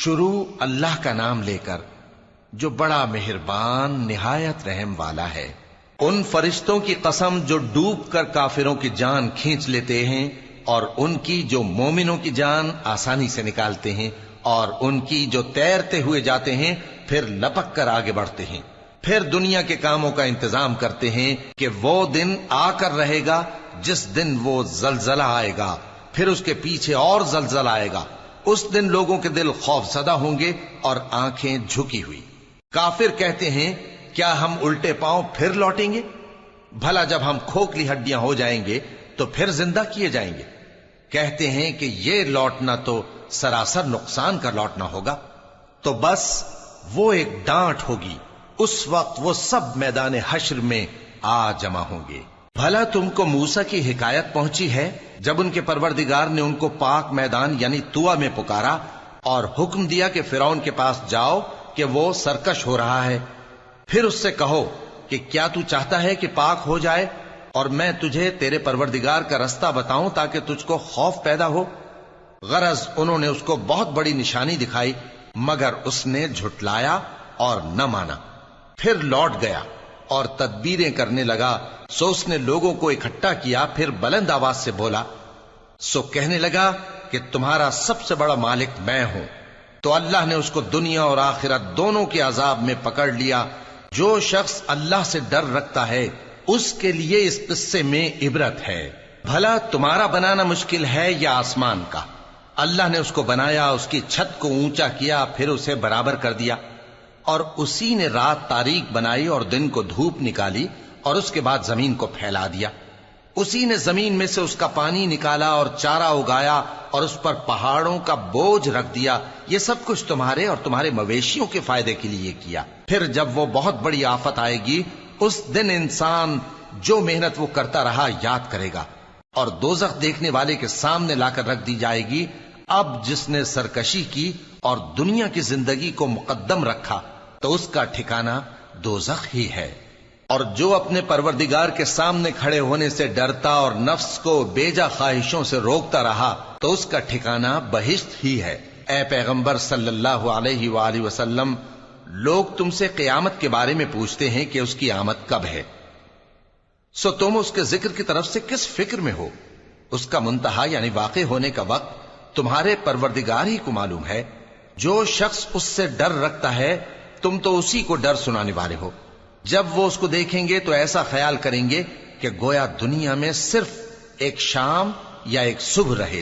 شروع اللہ کا نام لے کر جو بڑا مہربان نہایت رحم والا ہے۔ ان فرشتوں کی قسم جو ڈوب کر کافروں کی جان کھینچ لیتے ہیں، اور ان کی جو مومنوں کی جان آسانی سے نکالتے ہیں، اور ان کی جو تیرتے ہوئے جاتے ہیں پھر لپک کر آگے بڑھتے ہیں، پھر دنیا کے کاموں کا انتظام کرتے ہیں کہ وہ دن آ کر رہے گا جس دن وہ زلزلہ آئے گا، پھر اس کے پیچھے اور زلزلہ آئے گا۔ اس دن لوگوں کے دل خوف زدہ ہوں گے اور آنکھیں جھکی ہوئی۔ کافر کہتے ہیں کیا ہم الٹے پاؤں پھر لوٹیں گے؟ بھلا جب ہم کھوکھلی ہڈیاں ہو جائیں گے تو پھر زندہ کیے جائیں گے؟ کہتے ہیں کہ یہ لوٹنا تو سراسر نقصان کا لوٹنا ہوگا۔ تو بس وہ ایک ڈانٹ ہوگی، اس وقت وہ سب میدان حشر میں آ جمع ہوں گے۔ بھلا تم کو موسیٰ کی حکایت پہنچی ہے جب ان کے پروردگار نے ان کو پاک میدان یعنی طویٰ میں پکارا اور حکم دیا کہ فرعون کے پاس جاؤ کہ وہ سرکش ہو رہا ہے، پھر اس سے کہو کہ کیا تو چاہتا ہے کہ پاک ہو جائے اور میں تجھے تیرے پروردگار کا رستہ بتاؤں تاکہ تجھ کو خوف پیدا ہو؟ غرض انہوں نے اس کو بہت بڑی نشانی دکھائی مگر اس نے جھٹلایا اور نہ مانا، پھر لوٹ گیا اور تدبیریں کرنے لگا۔ سو اس نے لوگوں کو اکٹھا کیا، پھر بلند آواز سے بولا، سو کہنے لگا کہ تمہارا سب سے بڑا مالک میں ہوں۔ تو اللہ نے اس کو دنیا اور آخرت دونوں کے عذاب میں پکڑ لیا۔ جو شخص اللہ سے ڈر رکھتا ہے اس کے لیے اس قصے میں عبرت ہے۔ بھلا تمہارا بنانا مشکل ہے یا آسمان کا؟ اللہ نے اس کو بنایا، اس کی چھت کو اونچا کیا، پھر اسے برابر کر دیا، اور اسی نے رات تاریک بنائی اور دن کو دھوپ نکالی، اور اس کے بعد زمین کو پھیلا دیا۔ اسی نے زمین میں سے اس کا پانی نکالا اور چارہ اگایا اور اس پر پہاڑوں کا بوجھ رکھ دیا۔ یہ سب کچھ تمہارے اور تمہارے مویشیوں کے فائدے کے لیے کیا۔ پھر جب وہ بہت بڑی آفت آئے گی اس دن انسان جو محنت وہ کرتا رہا یاد کرے گا، اور دوزخ دیکھنے والے کے سامنے لا کر رکھ دی جائے گی۔ اب جس نے سرکشی کی اور دنیا کی زندگی کو مقدم رکھا تو اس کا ٹھکانہ دوزخ ہی ہے، اور جو اپنے پروردگار کے سامنے کھڑے ہونے سے ڈرتا اور نفس کو بیجا خواہشوں سے روکتا رہا تو اس کا ٹھکانہ بہشت ہی ہے۔ اے پیغمبر صلی اللہ علیہ وآلہ وسلم، لوگ تم سے قیامت کے بارے میں پوچھتے ہیں کہ اس کی آمد کب ہے، سو تم اس کے ذکر کی طرف سے کس فکر میں ہو؟ اس کا منتہا یعنی واقع ہونے کا وقت تمہارے پروردگار ہی کو معلوم ہے۔ جو شخص اس سے ڈر رکھتا ہے تم تو اسی کو ڈر سنانے والے ہو۔ جب وہ اس کو دیکھیں گے تو ایسا خیال کریں گے کہ گویا دنیا میں صرف ایک شام یا ایک صبح رہے